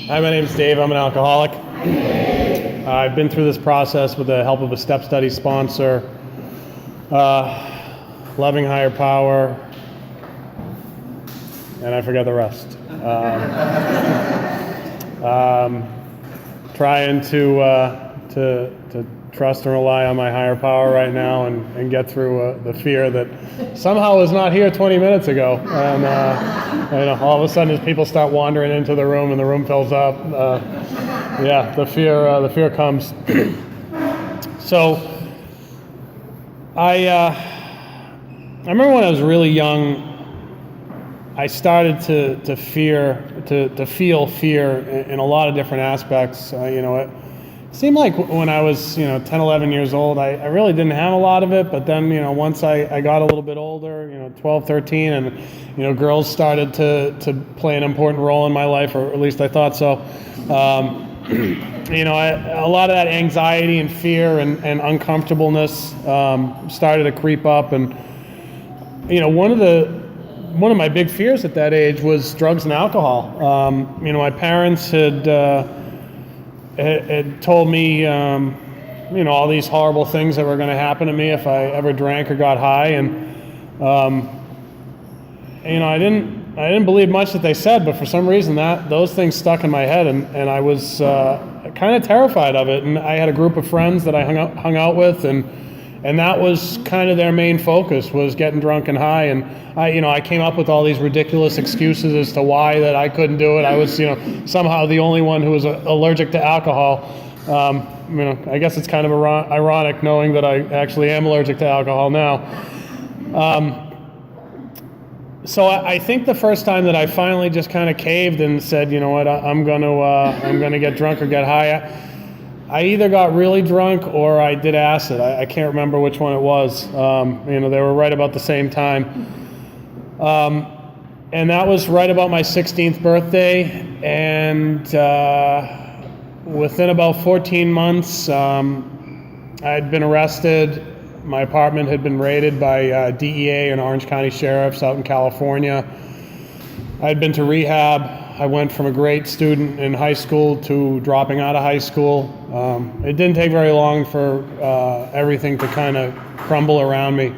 Hi, my name is Dave. I'm an alcoholic. I've been through this process with the help of a step study sponsor, loving higher power, and I forgot the rest. Trying to trust and rely on my higher power right now and get through the fear that somehow was not here 20 minutes ago. And all of a sudden, as people start wandering into the room and the room fills up, the fear comes. So I remember when I was really young, I started to feel fear in a lot of different aspects. It seemed like when I was 10, 11 years old, I really didn't have a lot of it. But then once I got a little bit older, 12, 13, and girls started to play an important role in my life, or at least I thought so. A lot of that anxiety and fear and uncomfortableness started to creep up, and one of my big fears at that age was drugs and alcohol. My parents had told me, all these horrible things that were going to happen to me if I ever drank or got high, and I didn't believe much that they said, but for some reason those things stuck in my head, and I was kind of terrified of it. And I had a group of friends that I hung out with, and that was kind of their main focus, was getting drunk and high. And I came up with all these ridiculous excuses as to why that I couldn't do it. I was, somehow the only one who was allergic to alcohol. I guess it's kind of ironic knowing that I actually am allergic to alcohol now. So I think the first time that I finally just kind of caved and said, you know what, I'm gonna get drunk or get high. I either got really drunk or I did acid. I can't remember which one it was. They were right about the same time. And that was right about my 16th birthday. And within about 14 months, I'd been arrested. My apartment had been raided by DEA and Orange County sheriffs out in California. I'd been to rehab. I went from a great student in high school to dropping out of high school. It didn't take very long for everything to kind of crumble around me.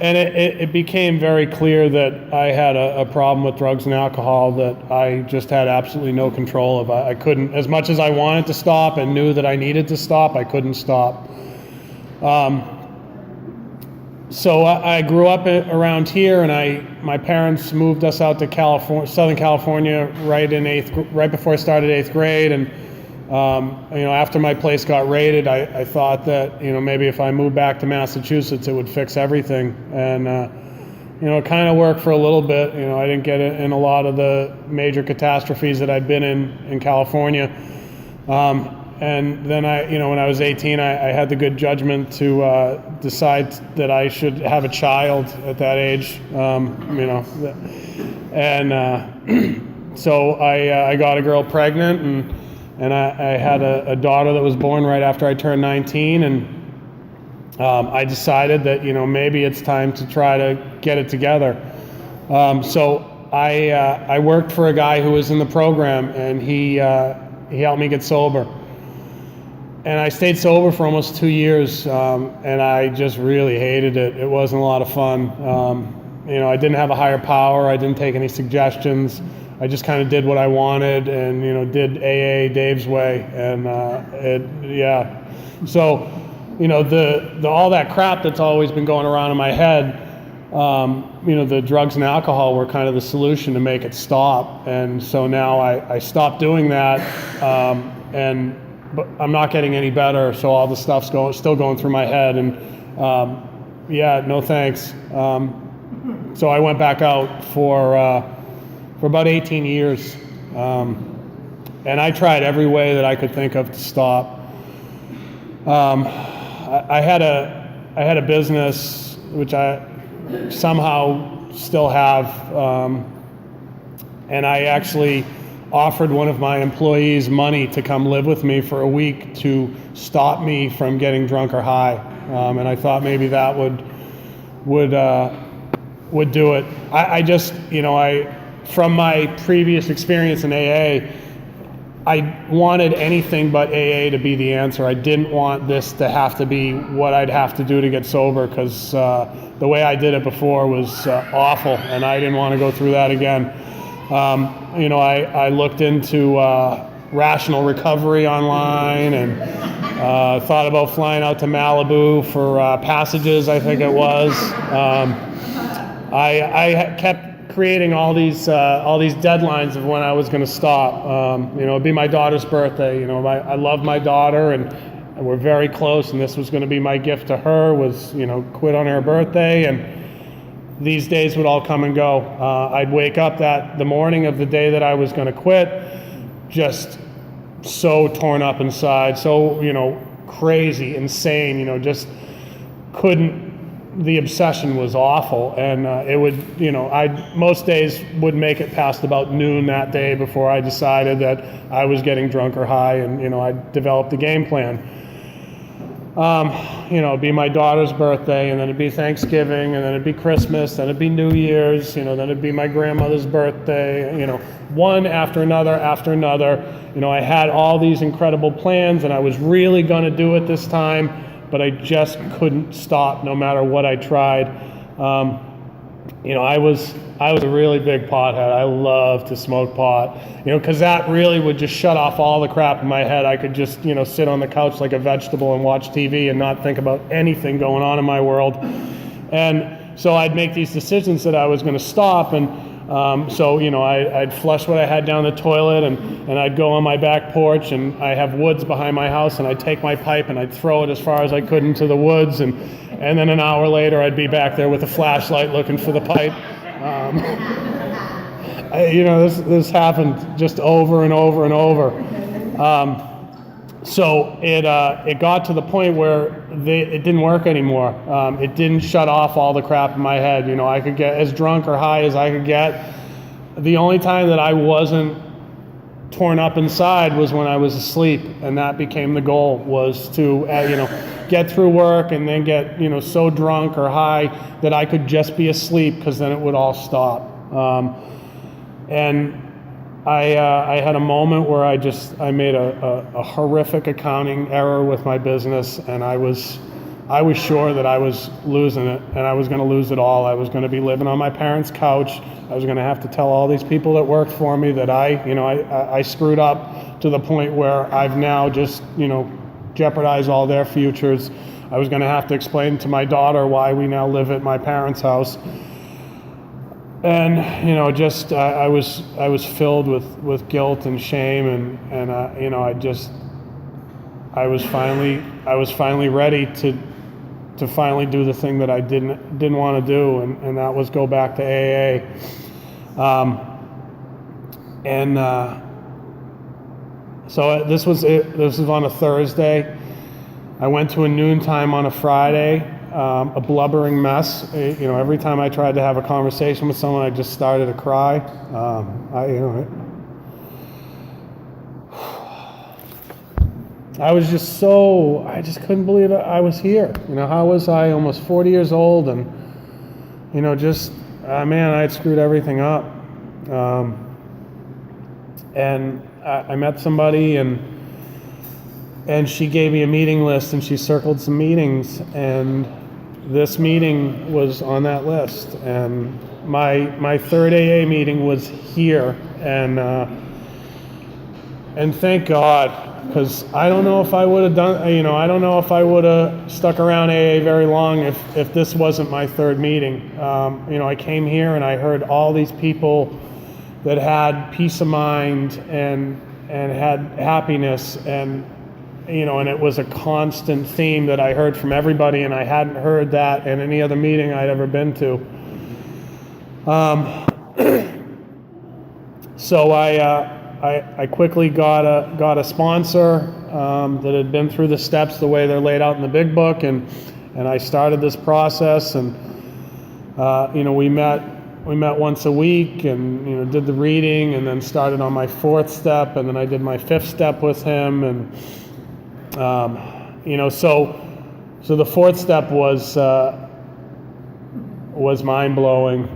And it became very clear that I had a problem with drugs and alcohol that I just had absolutely no control of. I couldn't, as much as I wanted to stop and knew that I needed to stop, I couldn't stop. So I grew up around here, and my parents moved us out to Southern California right before I started 8th grade. And after my place got raided, I thought that maybe if I moved back to Massachusetts, it would fix everything. And it kind of worked for a little bit. I didn't get in a lot of the major catastrophes that I'd been in California. And then when I was 18, I had the good judgment to decide that I should have a child at that age, so I got a girl pregnant, and I had a daughter that was born right after I turned 19, and I decided that maybe it's time to try to get it together. So I worked for a guy who was in the program, and he helped me get sober. And I stayed sober for almost 2 years, and I just really hated it. It wasn't a lot of fun. I didn't have a higher power. I didn't take any suggestions. I just kind of did what I wanted, and did AA Dave's way. And So, the all that crap that's always been going around in my head, the drugs and alcohol were kind of the solution to make it stop. And so now I stopped doing that, but I'm not getting any better, so all the stuff's still going through my head, and no thanks. So I went back out for about 18 years, and I tried every way that I could think of to stop. I had a business which I somehow still have, and I actually offered one of my employees money to come live with me for a week to stop me from getting drunk or high, and I thought maybe that would do it. I just, from my previous experience in AA, I wanted anything but AA to be the answer. I didn't want this to have to be what I'd have to do to get sober, because the way I did it before was awful, and I didn't want to go through that again. I looked into rational recovery online, and thought about flying out to Malibu for Passages, I think it was. I kept creating all these deadlines of when I was going to stop. It'd be my daughter's birthday. I love my daughter, and we're very close, and this was going to be my gift to her, was quit on her birthday, and these days would all come and go. I'd wake up the morning of the day that I was going to quit, just so torn up inside, so crazy, insane. Just couldn't. The obsession was awful, and it would, I most days would make it past about noon that day before I decided that I was getting drunk or high, and I developed a game plan. It'd be my daughter's birthday, and then it'd be Thanksgiving, and then it'd be Christmas, then it'd be New Year's, then it'd be my grandmother's birthday, one after another after another. I had all these incredible plans, and I was really going to do it this time, but I just couldn't stop no matter what I tried. I was a really big pothead. I love to smoke pot, because that really would just shut off all the crap in my head. I could just, sit on the couch like a vegetable and watch TV and not think about anything going on in my world. And so I'd make these decisions that I was going to stop, and I'd flush what I had down the toilet, and I'd go on my back porch, and I have woods behind my house, and I'd take my pipe and I'd throw it as far as I could into the woods, and then an hour later I'd be back there with a flashlight looking for the pipe. This happened just over and over and over. So it got to the point where it didn't work anymore. It didn't shut off all the crap in my head. I could get as drunk or high as I could get. The only time that I wasn't torn up inside was when I was asleep, and that became the goal, was to get through work and then get so drunk or high that I could just be asleep, because then it would all stop. And I had a moment where I made a horrific accounting error with my business, and I was sure that I was losing it, and I was going to lose it all. I was going to be living on my parents' couch. I was going to have to tell all these people that worked for me that I screwed up to the point where I've now just jeopardized all their futures. I was going to have to explain to my daughter why we now live at my parents' house. And I was filled with guilt and shame, and I was finally ready to finally do the thing that I didn't want to do, and that was go back to AA. So this was on a Thursday. I went to a noontime on a Friday. A blubbering mess. Every time I tried to have a conversation with someone, I just started to cry. I was just I just couldn't believe that I was here. How was I almost 40 years old, and I had screwed everything up. And I met somebody, and she gave me a meeting list, and she circled some meetings, and this meeting was on that list, and my third AA meeting was here, and thank God, because I don't know if I would have done, I don't know if I would have stuck around AA very long if this wasn't my third meeting. I came here and I heard all these people that had peace of mind and had happiness, and it was a constant theme that I heard from everybody, and I hadn't heard that in any other meeting I'd ever been to. So I quickly got a sponsor that had been through the steps the way they're laid out in the big book, and I started this process, and we met once a week, and did the reading, and then started on my fourth step, and then I did my fifth step with him, and so the fourth step was mind-blowing.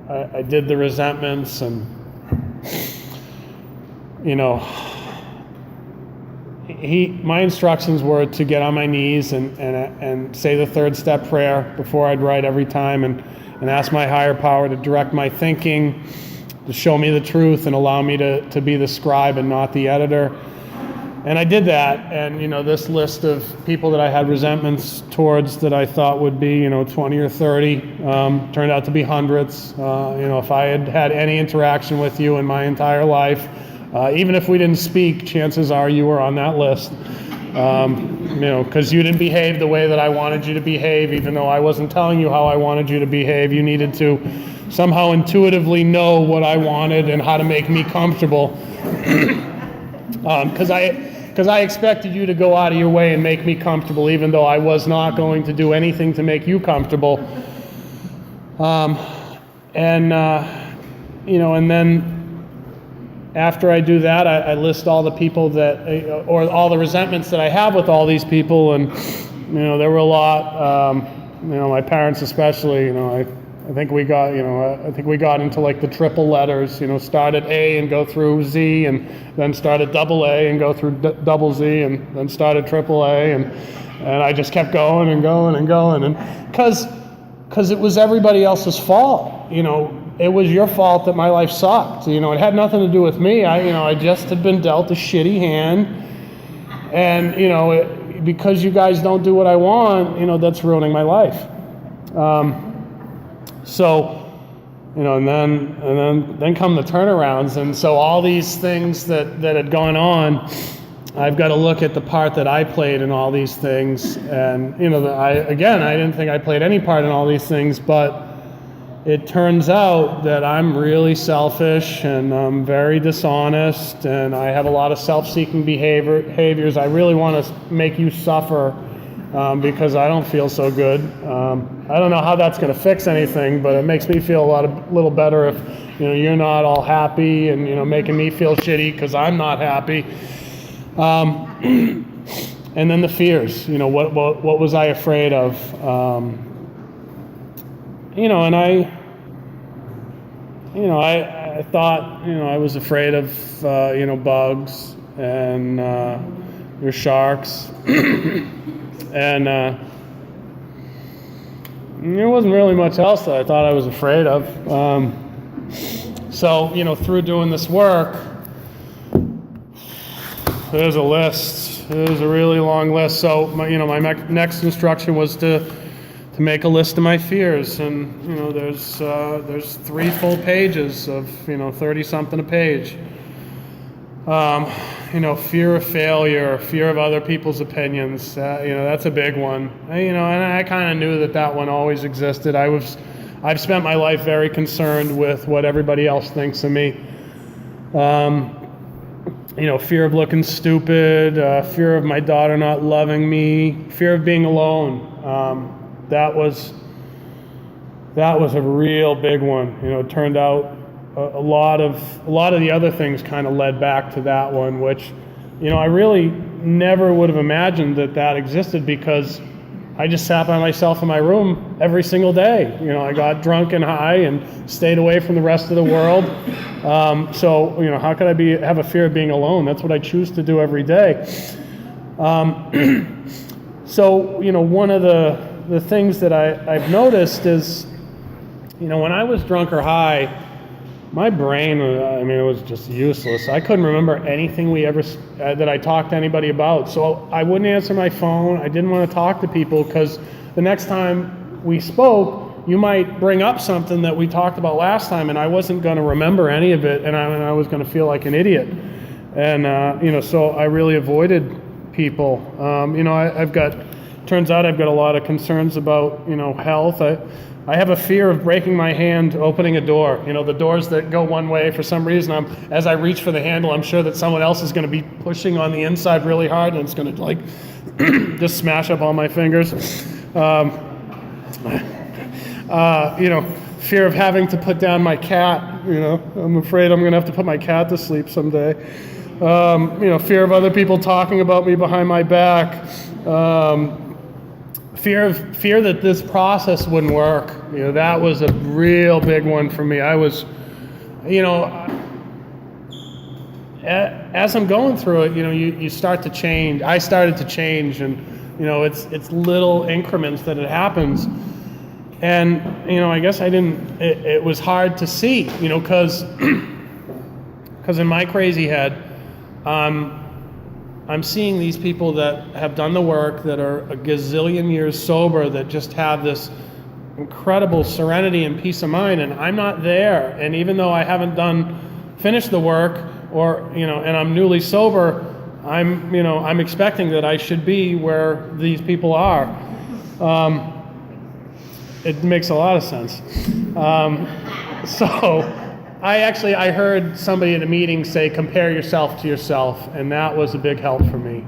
I did the resentments, and my instructions were to get on my knees and say the third step prayer before I'd write every time, and ask my higher power to direct my thinking, to show me the truth and allow me to be the scribe and not the editor. And I did that, and this list of people that I had resentments towards that I thought would be 20 or 30 turned out to be hundreds. If I had had any interaction with you in my entire life, even if we didn't speak, chances are you were on that list. Because you didn't behave the way that I wanted you to behave, even though I wasn't telling you how I wanted you to behave. You needed to somehow intuitively know what I wanted and how to make me comfortable. Because I expected you to go out of your way and make me comfortable, even though I was not going to do anything to make you comfortable. And then after I do that, I list all the people or all the resentments that I have with all these people, and there were a lot. My parents especially. I think we got into like the triple letters. Start at A and go through Z, and then start at double A and go through double Z, and then start at triple A, and I just kept going and going and going, and because it was everybody else's fault. It was your fault that my life sucked. It had nothing to do with me. I just had been dealt a shitty hand, and because you guys don't do what I want, that's ruining my life. And then come the turnarounds, and so all these things that had gone on, I've got to look at the part that I played in all these things, and I didn't think I played any part in all these things, but it turns out that I'm really selfish and I'm very dishonest, and I have a lot of self-seeking behaviors. I really want to make you suffer because I don't feel so good. I don't know how that's going to fix anything, but it makes me feel a little better if you're not all happy and making me feel shitty because I'm not happy. And then the fears. What was I afraid of? And I thought, I was afraid of, bugs and your sharks, and there wasn't really much else that I thought I was afraid of. So, through doing this work, there's a list. There's a really long list. So, my next instruction was to make a list of my fears, and there's 3 full pages of 30-something a page. Fear of failure, fear of other people's opinions. That's a big one. And I kind of knew that one always existed. I've spent my life very concerned with what everybody else thinks of me. Fear of looking stupid, fear of my daughter not loving me, fear of being alone. That was a real big one. It turned out a lot of the other things kind of led back to that one, which I really never would have imagined that existed, because I just sat by myself in my room every single day. I got drunk and high and stayed away from the rest of the world. So how could I have a fear of being alone? That's what I choose to do every day. So one of the things that I've noticed is, when I was drunk or high, my brain, it was just useless. I couldn't remember anything that I talked to anybody about. So I wouldn't answer my phone. I didn't want to talk to people, because the next time we spoke, you might bring up something that we talked about last time, and I wasn't going to remember any of it, and I was going to feel like an idiot. And so I really avoided people. Turns out I've got a lot of concerns about health. I have a fear of breaking my hand opening a door. The doors that go one way, for some reason, as I reach for the handle, I'm sure that someone else is going to be pushing on the inside really hard, and it's going to just smash up all my fingers. Fear of having to put down my cat. I'm afraid I'm going to have to put my cat to sleep someday. Fear of other people talking about me behind my back. Fear that this process wouldn't work. That was a real big one for me. I was, as I'm going through it, you start to change. I started to change, and it's little increments that it happens. And I guess I didn't. It was hard to see, because in my crazy head, I'm seeing these people that have done the work, that are a gazillion years sober, that just have this incredible serenity and peace of mind, and I'm not there. And even though I haven't finished the work, or and I'm newly sober, I'm expecting that I should be where these people are. It makes a lot of sense. So I heard somebody at a meeting say, compare yourself to yourself, and that was a big help for me,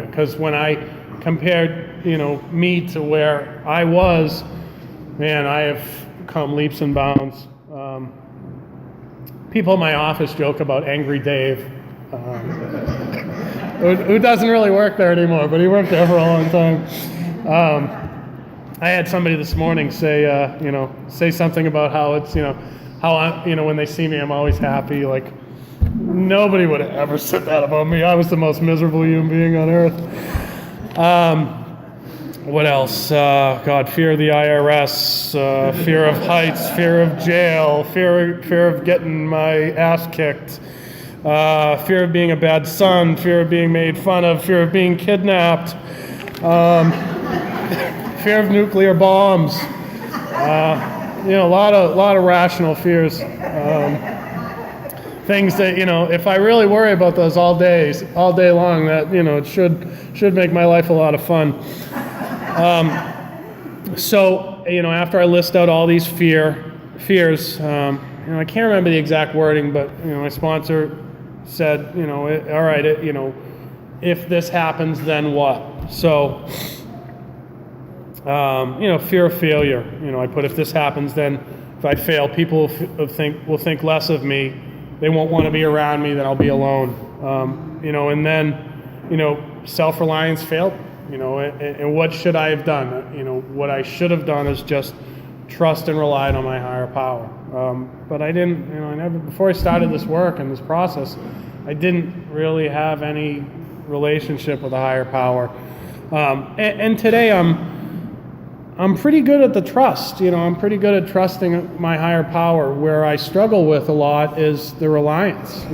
because when I compared, me to where I was, man, I have come leaps and bounds. People in my office joke about Angry Dave, who doesn't really work there anymore, but he worked there for a long time. I had somebody this morning say something about how it's, how I, when they see me, I'm always happy. Like, nobody would have ever said that about me. I was the most miserable human being on earth. What else? God, fear of the IRS, fear of heights, fear of jail, fear of getting my ass kicked, fear of being a bad son, fear of being made fun of, fear of being kidnapped, fear of nuclear bombs. A lot of rational fears. Things that, if I really worry about those all day long, that, it should make my life a lot of fun. So, after I list out all these fears, I can't remember the exact wording, but, my sponsor said, all right, if this happens, then what? So, fear of failure. I put, if this happens, then if I fail, people will think less of me. They won't want to be around me, then I'll be alone. And then, self-reliance failed. And what should I have done? What I should have done is just trust and relied on my higher power. But I didn't, I never, before I started this work and this process, I didn't really have any relationship with a higher power. And today I'm pretty good at the trust. I'm pretty good at trusting my higher power. Where I struggle with a lot is the reliance.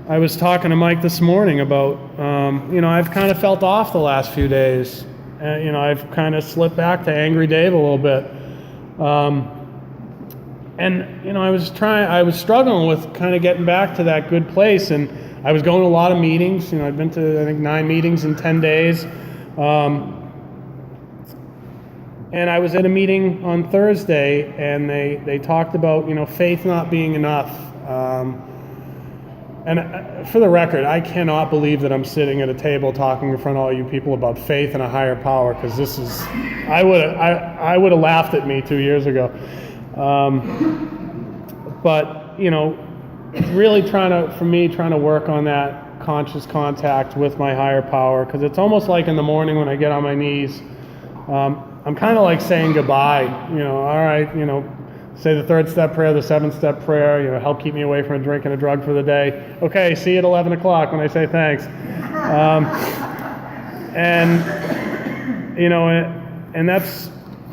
I was talking to Mike this morning about, I've kind of felt off the last few days. I've kind of slipped back to Angry Dave a little bit. I was struggling with kind of getting back to that good place, and I was going to a lot of meetings. I've been to, I think, 9 meetings in 10 days. And I was at a meeting on Thursday, and they talked about, faith not being enough. And for the record, I cannot believe that I'm sitting at a table talking in front of all you people about faith and a higher power, because this is, I would have laughed at me 2 years ago. But, really trying to work on that conscious contact with my higher power, because it's almost like in the morning when I get on my knees, I'm kind of like saying goodbye, all right, say the 3rd step prayer, the 7th step prayer, help keep me away from a drink and a drug for the day. Okay, see you at 11 o'clock when I say thanks. And that's,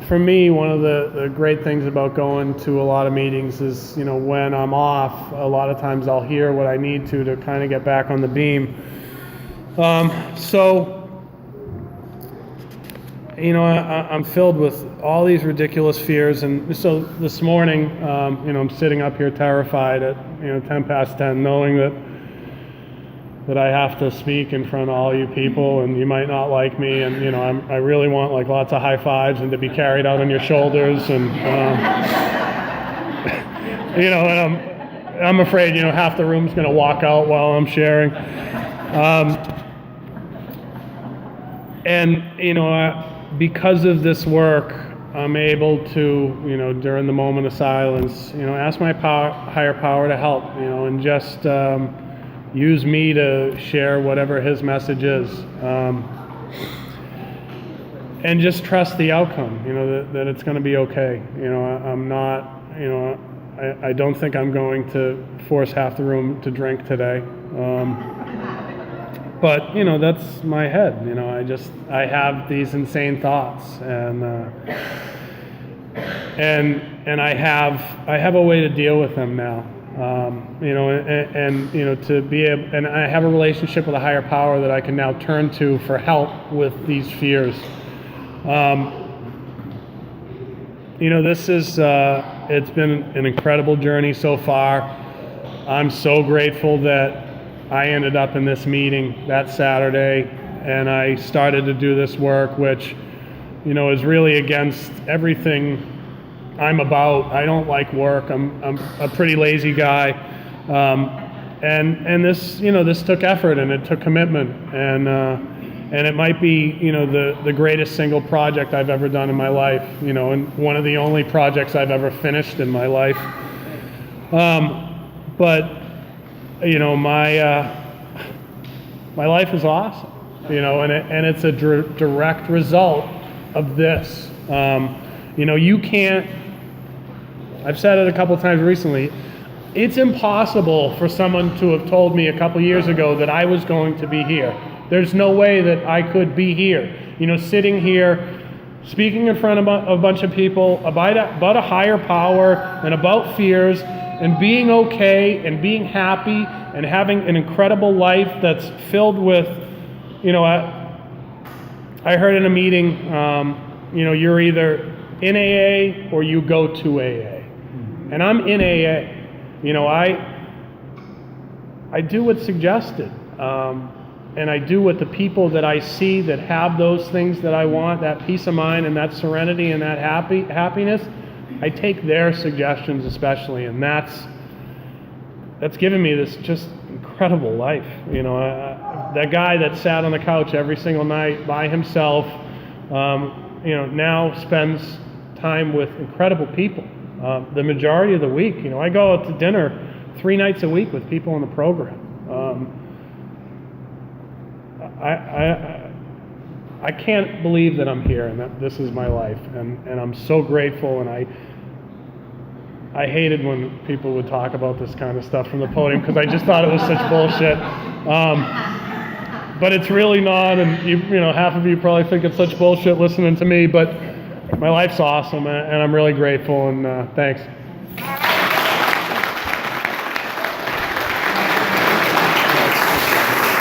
for me, one of the great things about going to a lot of meetings is, when I'm off, a lot of times I'll hear what I need to kind of get back on the beam. I'm filled with all these ridiculous fears, and so this morning, I'm sitting up here terrified at 10 past 10, knowing that I have to speak in front of all you people, and you might not like me, and I really want like lots of high fives and to be carried out on your shoulders, and and I'm afraid half the room's going to walk out while I'm sharing, because of this work, I'm able to, during the moment of silence, ask my higher power to help, and just use me to share whatever his message is, and just trust the outcome, that it's going to be okay. I'm not, I don't think I'm going to force half the room to drink today. But, you know, that's my head. You know, I have these insane thoughts, and I have a way to deal with them now. You know, and you know, and I have a relationship with a higher power that I can now turn to for help with these fears. You know, this is it's been an incredible journey so far. I'm so grateful that I ended up in this meeting that Saturday, and I started to do this work, which, you know, is really against everything I'm about. I don't like work. I'm a pretty lazy guy, and this, you know, this took effort and it took commitment, and it might be, you know, the greatest single project I've ever done in my life, you know, and one of the only projects I've ever finished in my life. But you know, my life is awesome, you know, and it's a direct result of this. You know, you can't. I've said it a couple times recently. It's impossible for someone to have told me a couple years ago that I was going to be here. There's no way that I could be here, you know, sitting here, speaking in front of a bunch of people about a higher power and about fears, and being okay and being happy and having an incredible life that's filled with, you know, I heard in a meeting, you know, you're either in AA or you go to AA. And I'm in AA. You know, I do what's suggested. And I do what the people that I see that have those things that I want, that peace of mind and that serenity and that happiness, I take their suggestions especially, and that's given me this just incredible life. You know, that guy that sat on the couch every single night by himself, you know, now spends time with incredible people. The majority of the week, you know, I go out to dinner 3 nights a week with people in the program. I can't believe that I'm here and that this is my life, and I'm so grateful, and I hated when people would talk about this kind of stuff from the podium because I just thought it was such bullshit. But it's really not, and you know, half of you probably think it's such bullshit listening to me, but my life's awesome, and I'm really grateful, and thanks.